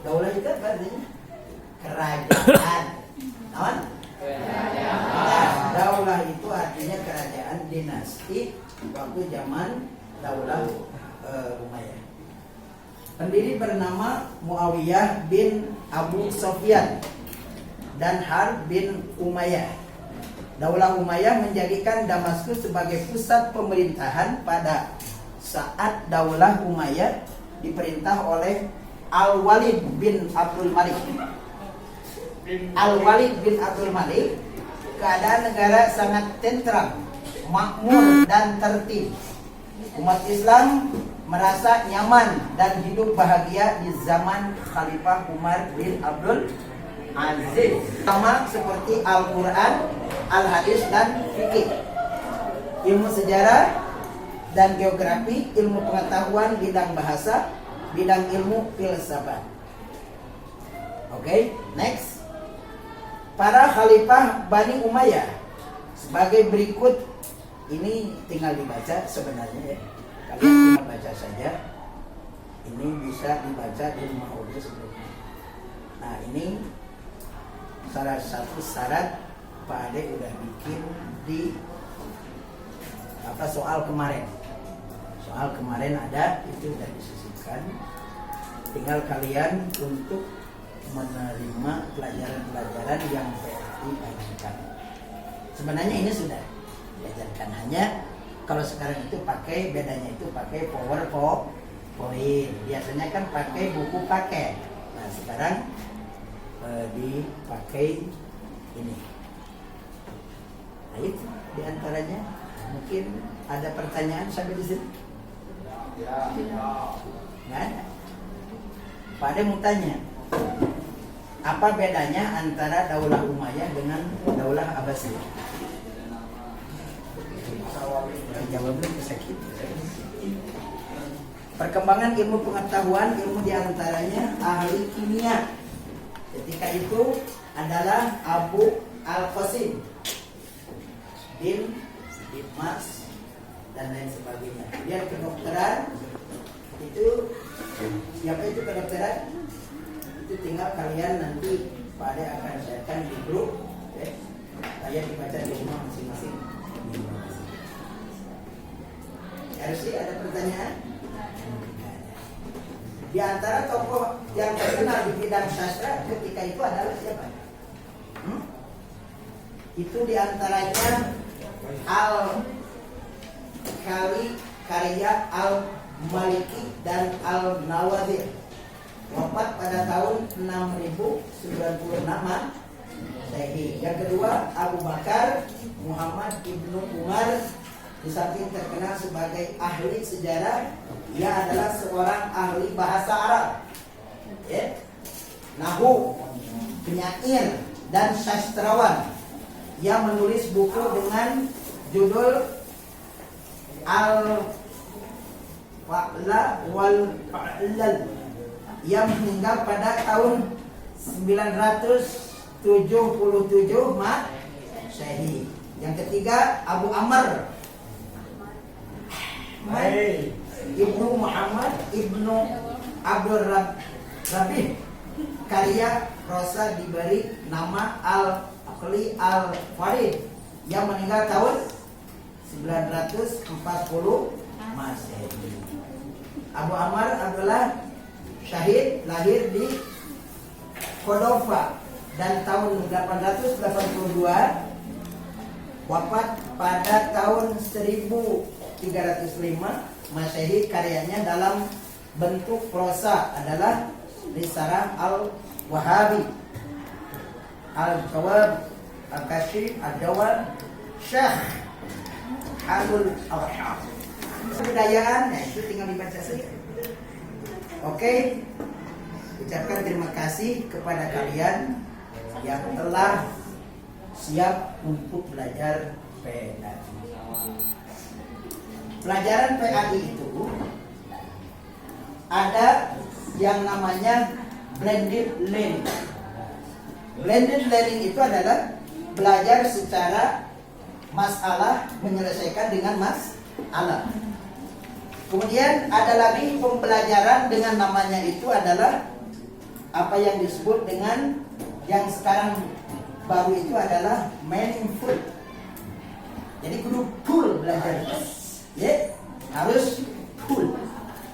Daulah itu apa artinya? Kerajaan. Naon? Nah, daulah itu artinya kerajaan dinasti waktu zaman Daulah Umayyah. Pendiri bernama Muawiyah bin Abu Sofyan dan Harb bin Umayyah. Daulah Umayyah menjadikan Damaskus sebagai pusat pemerintahan pada saat Daulah Umayyah diperintah oleh Al-Walid bin Abdul Malik. Al-Walid bin Abdul Malik, keadaan negara sangat tentram, makmur dan tertib. Umat Islam merasa nyaman dan hidup bahagia di zaman Khalifah Umar bin Abdul Aziz. Sama seperti Al-Quran, Al-Hadis dan Fikih, ilmu sejarah dan geografi, ilmu pengetahuan bidang bahasa, bidang ilmu filsafat. Oke, next. Para Khalifah Bani Umayyah sebagai berikut. Ini tinggal dibaca sebenarnya ya. Kalian tinggal baca saja. Ini bisa dibaca di rumah audio sebelumnya. Nah, ini salah satu syarat Pak Ade udah bikin di soal kemarin. Soal kemarin ada, itu udah disisipkan. Tinggal kalian untuk menerima pelajaran-pelajaran yang PRI ajarkan. Sebenarnya ini sudah diajarkan, hanya kalau sekarang itu pakai, bedanya itu pakai PowerPoint. Biasanya kan pakai buku paket. Nah, sekarang dipakai ini. Nah, itu diantaranya. Mungkin ada pertanyaan sampai di sini? Nggak ada. Pak Ade mau tanya, apa bedanya antara Daulah Umayyah dengan Daulah Abbasiyah? Jawabnya sakit. Perkembangan ilmu pengetahuan, ilmu diantaranya ahli kimia. Ketika itu adalah Abu Al-Qasim bin Dimas dan lain sebagainya. Kemudian kedokteran itu, siapa itu kedokteran? Itu tinggal kalian nanti pada akan sharekan di grup. Kalian dibaca di rumah masing-masing. RC, ada pertanyaan? Di antara tokoh yang terkenal di bidang sastra ketika itu adalah siapa? Itu diantaranya Al-Khali Karya Al-Maliki dan Al-Nawadir. Wafat pada tahun 6096 Masehi. Yang kedua, Abu Bakar Muhammad ibnu Umar. Di samping terkenal sebagai ahli sejarah, ia adalah seorang ahli bahasa Arab, nahu, penyair, dan sastrawan. Ia menulis buku dengan judul Al-Fa'la wal Fa'lal. Ia meninggal pada tahun 977 Masehi. Yang ketiga, Abu Amr Ibnu Muhammad Ibnu Abdul Rabih. Karya prosa diberi nama Al-Aqli Al-Farid, yang meninggal tahun 940 Masehi. Abu Amr adalah syahid, lahir di Cordova dan tahun 882, wafat pada tahun 1305 Masehi. Karyanya dalam bentuk prosa adalah Risalah Al-Wahabi, Al-Jawab, Al-Kashi, Al-Jawab, Syekh Halul Awham. Kebudayaan, nah itu tinggal dibaca saja. Oke, ucapkan terima kasih kepada kalian yang telah siap untuk belajar PAI. Pelajaran PAI itu ada yang namanya blended learning. Blended learning itu adalah belajar secara masalah menyelesaikan dengan masalah. Kemudian ada lagi pembelajaran dengan namanya itu adalah apa yang disebut dengan yang sekarang baru itu adalah meaningful. Jadi kudu full belajar, ya harus full,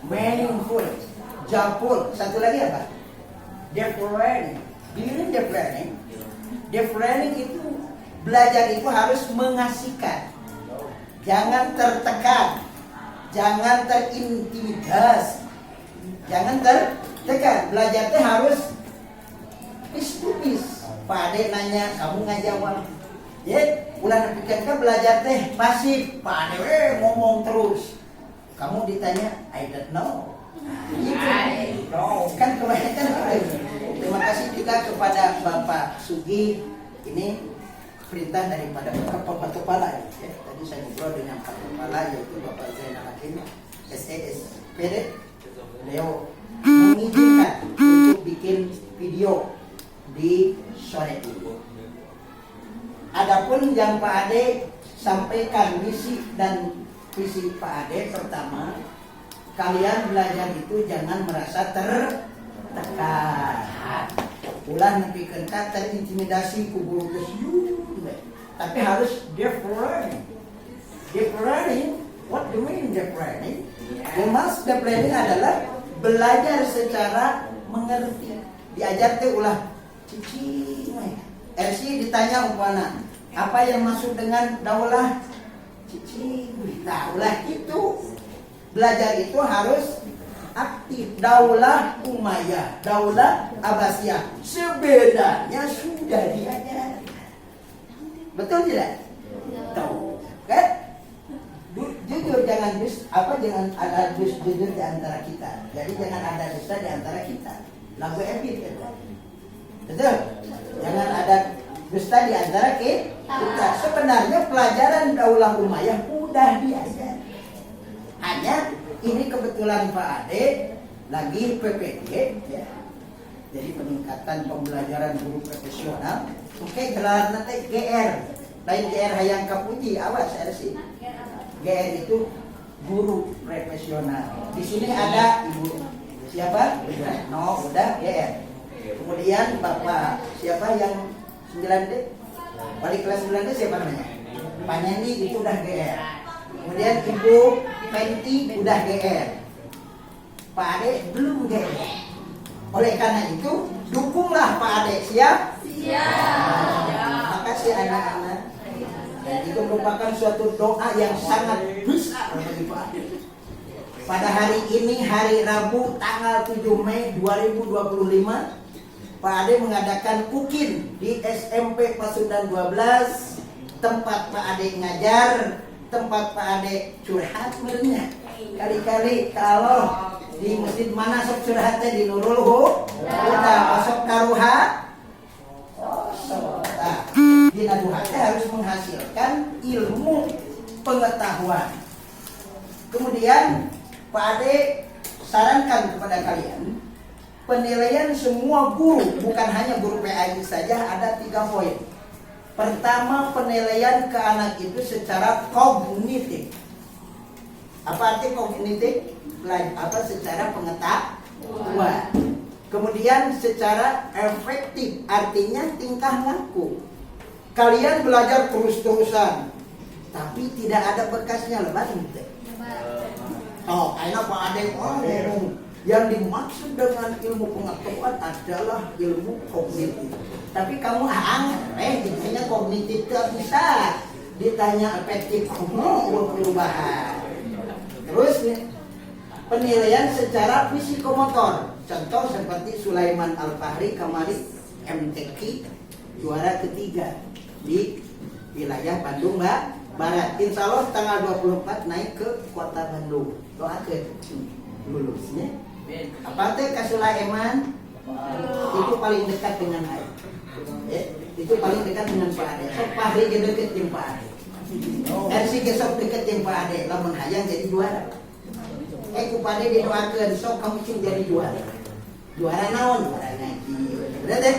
meaningful, japul. Satu lagi apa? Deep learning. Ini deep learning. Deep learning itu belajar itu harus mengasihkan, jangan tertekan, jangan terintimidasi, jangan tertekan. Belajar itu harus piece. Pak Ade nanya, kamu nggak jawab. Ya, ulah pikirkan belajar teh pasif. Pak Ade ngomong terus. Kamu ditanya, I don't know. Kan kebanyakan. Terima kasih juga kepada Bapak Sugi. Ini perintah daripada Bapak Kepala. Ya. Tadi saya ngobrol dengan Pak Kepala, yaitu Bapak Zainal Hakim, SESPD. Beliau mengizinkan untuk bikin video di sore ini. Adapun yang Pak Ade sampaikan misi dan visi Pak Ade, pertama, kalian belajar itu jangan merasa tertekan. Ulah nepikeun terintimidasi ku guru geus tapi harus deep learning. Deep learning, what do you mean deep learning? Mas deep learning adalah belajar secara mengerti. Diajar teh ulah cici. RC ditanya umpana, apa yang masuk dengan daulah? Cici. Nah, ulah itu. Belajar itu harus aktif. Daulah Umayyah, daulah Abbasiyah sebenarnya sudah diajar. Betul tidak? Tahu, kan? Jujur, jangan ada jujur di antara kita. Jadi jangan ada dusta di antara kita. Lagu Epit itu. Betul? Jangan ada dusta di antara kita. Sebenarnya pelajaran daulah Umayyah udah diajar. Hanya ini kebetulan Pak Ade lagi PPG, ya. Jadi peningkatan pembelajaran guru profesional. Oke, gelar nanti GR. Lain GR hayang kapuji, awas RC. GR itu guru profesional. Di sini ada Ibu siapa? No, udah GR. Kemudian Bapak siapa yang 9D? Wali kelas 9D siapa namanya? Pak Nyendi itu udah GR. Kemudian Ibu Penti udah GR. Pak Ade belum GR. Oleh karena itu dukunglah Pak Ade. Siap? Makasih anak-anak. Dan itu merupakan suatu doa yang sangat besar bagi Pak Ade. Pada hari ini, hari Rabu tanggal 7 Mei 2025, Pak Ade mengadakan UKIN di SMP Pasundan 12, tempat Pak Ade ngajar, tempat Pak Ade curhat sebenarnya. Kali-kali kalau di masjid mana sok curhatnya di Nurul Huda, masuk karuha. Nah, di naduhatnya harus menghasilkan ilmu pengetahuan. Kemudian Pak Ade sarankan kepada kalian, penilaian semua guru, bukan hanya guru PAI saja, ada 3 poin. Pertama, penilaian ke anak itu secara kognitif. Apa arti kognitif? Secara pengetahuan. Kemudian secara efektif, artinya tingkah laku. Kalian belajar terus-terusan, tapi tidak ada bekasnya, lebat gitu. Oh, kayaknya Pak Ade ngomong yang dimaksud dengan ilmu pengetahuan adalah ilmu kognitif. Tapi kamu ditanya kognitif tidak bisa, ditanya efektif perubahan. Terus penilaian secara fisikomotor. Contoh seperti Sulaiman Al-Fahri kemarin MTQ juara ketiga di wilayah Bandung Barat. Insya Allah tanggal 24 naik ke kota Bandung. Doakan lulusnya. Apa teh Kak Sulaiman? Itu paling dekat dengan Ade. Ya, itu paling dekat dengan Pak Ade. Sok Pak Ade deket dengan Pak Ade. RC gesok deket dengan Pak Ade. Lamun hayang jadi juara. Ku Pak Ade didoakan sok kamu cing jadi juara. Juara naon? Juara ngaji. Bener deh?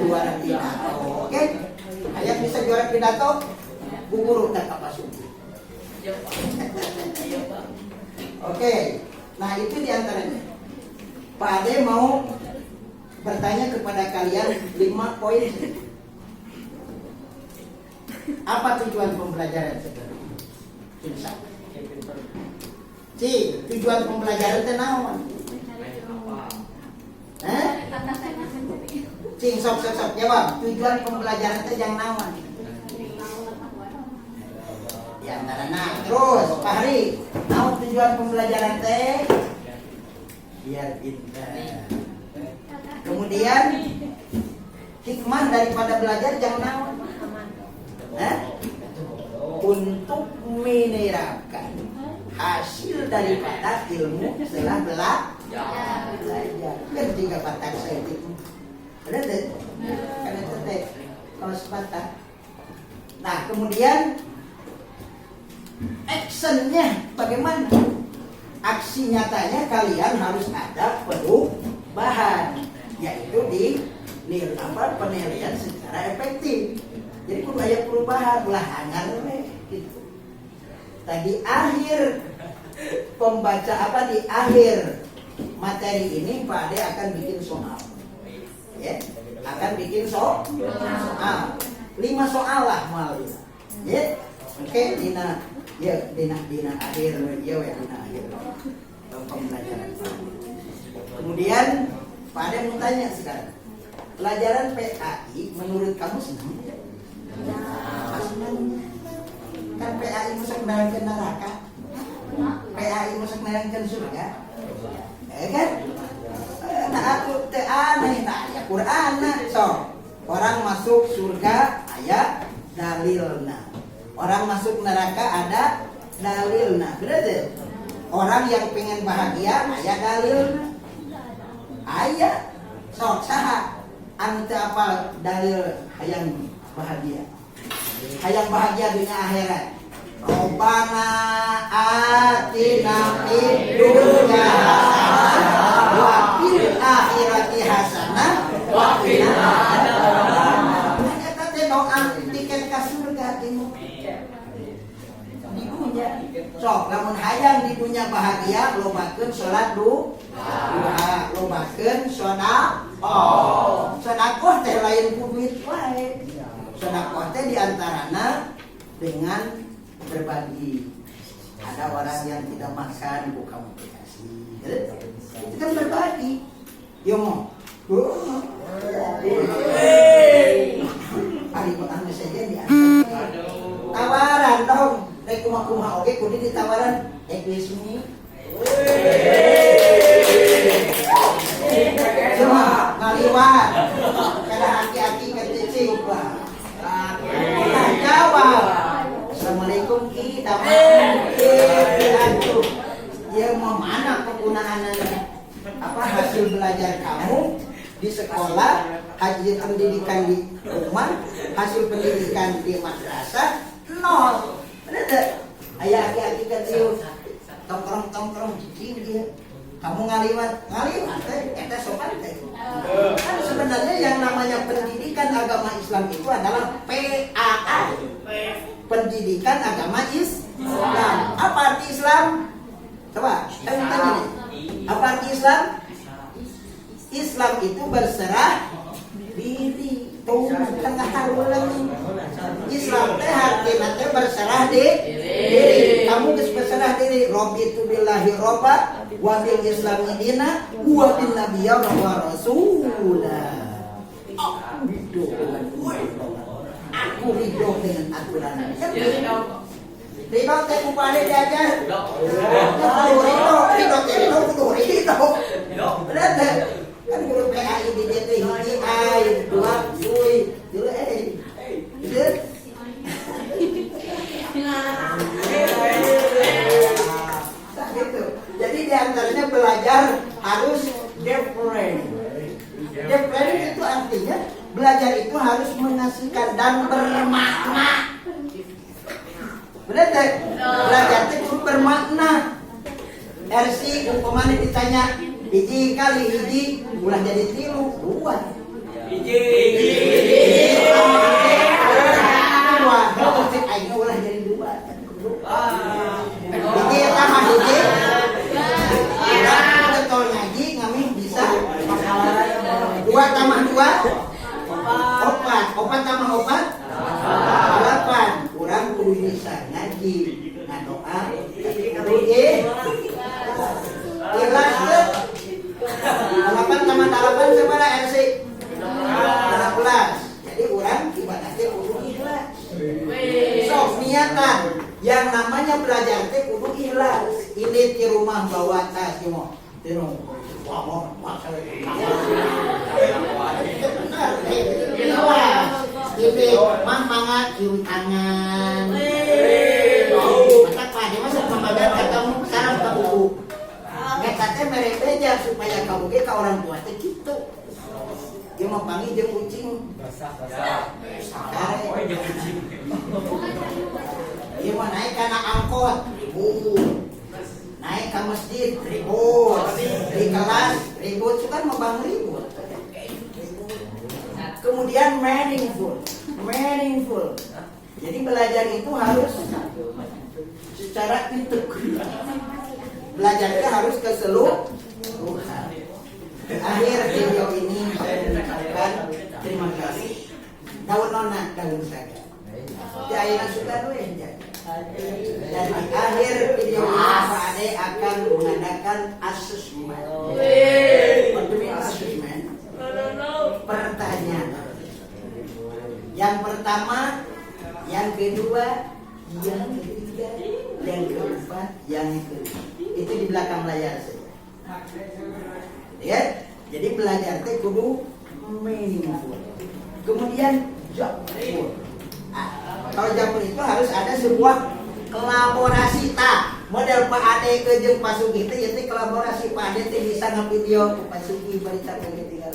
Juara pidato. Oke? Hayang bisa juara pidato? Bu guru tak apa suci. Oke. Nah itu diantaranya. Pak Ade mau bertanya kepada kalian 5 poin. Apa tujuan pembelajaran sekarang? Tujuan pembelajaran itu naon? Sok jawab. Tujuan pembelajaran itu yang naon? Di antara terus Pak Hari, naon tujuan pembelajaran teh? Biar pintar. Kemudian hikmah daripada belajar jangan naon? Untuk menerapkan hasil daripada ilmu setelah belajar. Kan 3 patah saya itu. Ada deh. Kan itu teh kalau sepatah. Nah, kemudian actionnya bagaimana? Aksi nyatanya kalian harus ada perubahan, yaitu di penilaian secara efektif. Jadi kudu aya perubahan, ulah hangar gitu. Tadi akhir pembaca di akhir materi ini Pak Ade akan bikin soal. Ya, akan bikin soal. 5 soal lah mal. Ya. Oke, dina akhir pembelajaran. Kemudian Pak Ade mau tanya sekarang. Pelajaran PAI menurut kamu senang? Kan PAI masuk nerangkeun neraka. PAI masuk nerangkeun surga. Kan? Nah aku teh aneh ya Qur'anna. So, orang masuk surga aya dalilna. Orang masuk neraka ada dalilna. Berarti orang yang pengen bahagia aya dalilna. Aya. Sok saha anu teu apal dalil hayang bahagia. Hayang bahagia dunia akhirat. Rabbana atina fid dunya hasanah wa fil akhirati hasanah wa qina adzabannar. Eta teh doa tiket ka surga di dunya. Sok lamun hayang di dunya bahagia lobakeun salat duha, lobakeun sedekah. Sedekah teh lain ku duit wae. Sedekah teh diantarana dengan berbagi. Ada orang yang tidak makan, kamu kasih. Itu kan berbagi. Yo mau. Ari anu saja diantar. Tawaran dong. Rek kumaha oge kudu ditawaran eklismi. Cuma ngaliwat. Kada hati-hati ka cicing lah. Jawab. Assalamualaikum Ki, aduh. Ya mau mana penggunaannya? Apa hasil belajar kamu di sekolah, hasil pendidikan di rumah, hasil pendidikan di madrasah, 0. Bener? Ayah aki-aki kecil, tongkrong cicing dia. Kamu ngaliwat eta sopan teh. Kan sebenarnya yang namanya pendidikan agama Islam itu adalah PAI. Pendidikan agama Islam. Apa arti Islam? Coba, saya tanya nih. Apa arti Islam? Islam itu berserah diri. Tuh, tengah halulan. Islam teh artinya teh berserah diri. Kamu geus berserah diri. Rabbitu billahi robba wa bil islami dina wa bin nabiyya wa rasulah. Aku ridho dengan aturan. Ridho teh kupane diajar. Ridho. Berarti kan guru PAI di DT hiji ai, 2 sui, 2 gitu. Jadi diantaranya belajar harus different. Different itu artinya belajar itu harus menghasilkan dan bermakna. Benar tak? Belajar itu bermakna. RC umpamanya ditanya hiji kali hiji ulah jadi 3, 2. Hiji. Musik aing ulah jadi 2. Hiji eta mah hiji. Betul ngaji ngami bisa 2 2 tambah 2 4. 4 tambah 4 8. Kurang kudu bisa ngaji ngadoa tapi kudu ikhlas tuh. 8 tambah 8 sabaraha RC 16. Jadi orang ibadahnya kudu ikhlas. Sok niatan yang namanya belajar teh kudu ikhlas. Ini di rumah bawa tas yo. Tino. Wah, masalah. Ini mah mangga cium tangan. Maka Pak masuk pembagian katamu sekarang ke buku. Mereka teh mere beja supaya kamu ge ka orang tua teh kitu. Dia mau panggil jeung kucing. Dia mau naik kana angkot, ribut. Naik ke masjid, ribut. Di kelas, ribut. Suka mau bang ribut. Kemudian meaningful. Jadi belajar itu harus secara integritas. Belajarnya harus keseluruhan. Akhir video ini saya mengucapkan terima kasih. Daun nona, daun saga. Jaya suka doen ya. Dan di akhir video ini Pak Ade akan mengadakan asesmen. Pertanyaan. Yang pertama, yang kedua, yang ketiga, yang keempat, yang kelima. Itu di belakang layar saja. Ya, jadi belajar teh kudu meaningful. Kemudian joyful. Kalau joyful itu harus ada sebuah kolaborasi ta. Model Pak Ade ke jeung Pak Sugi teh ieu kolaborasi. Pak Ade teh bisa ngavideo Pak Sugi berita tinggal.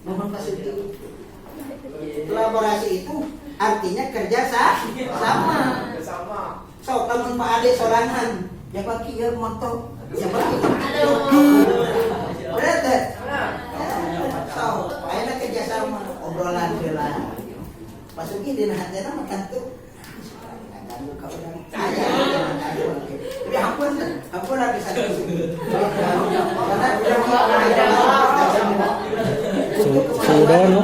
Mohon Pak Sugi. Kolaborasi itu artinya kerja sama. So, lamun Pak Ade sorangan, ya bagi ya moto, ya bagi. Berarti, so, ayeuna kerja sama obrolan heula. Pak Sugi dina hatena makan tuh. Buka orang kaya, tapi hampir bisa Sudon,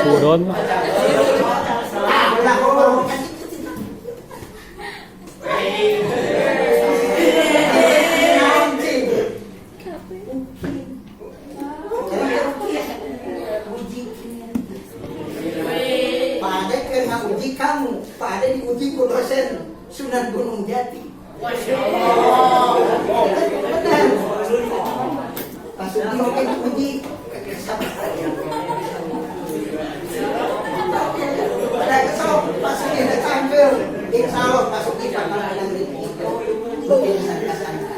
sudon. Kamu, Pak Ade diuji ku dosen Sunan Gunung Jati. Benar. Pas uji oke diuji. Ada kesok, pas uji ada tampil. Insya Allah pas uji bakal menang rezeki. Mungkin sangka-sangka.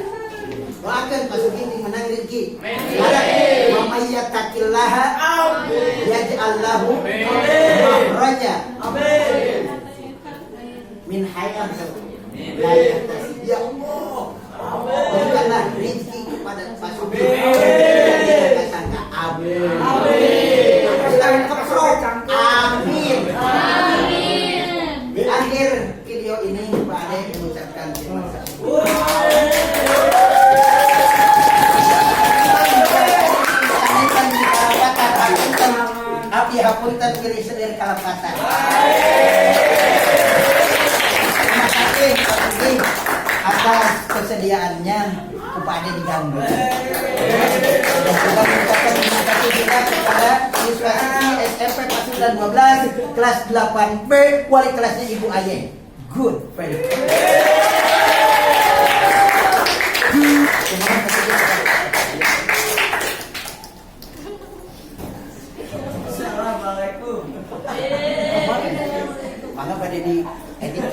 Doakan pas uji menang rezeki. Wa may yattaqillaha yaj'al lahu makhraja. Min hayat la yahtasib. Ya Allah, berikanlah rezeki kepada Pak Sugi. Sangka amin. Amin. Di akhir video ini Pak Ade mengucapkan terima kasih. Abdi hapunten kiri selir kalapatan. Terima kasih Pak Sugi atas kesediaannya kepada diganggu. Dan juga mengucapkan terima kasih juga kepada siswa SMP Pasundan 12 kelas 8B, wali kelasnya Ibu Aye. Good, very good. Terima kasih. Assalamualaikum. Mana pada di edit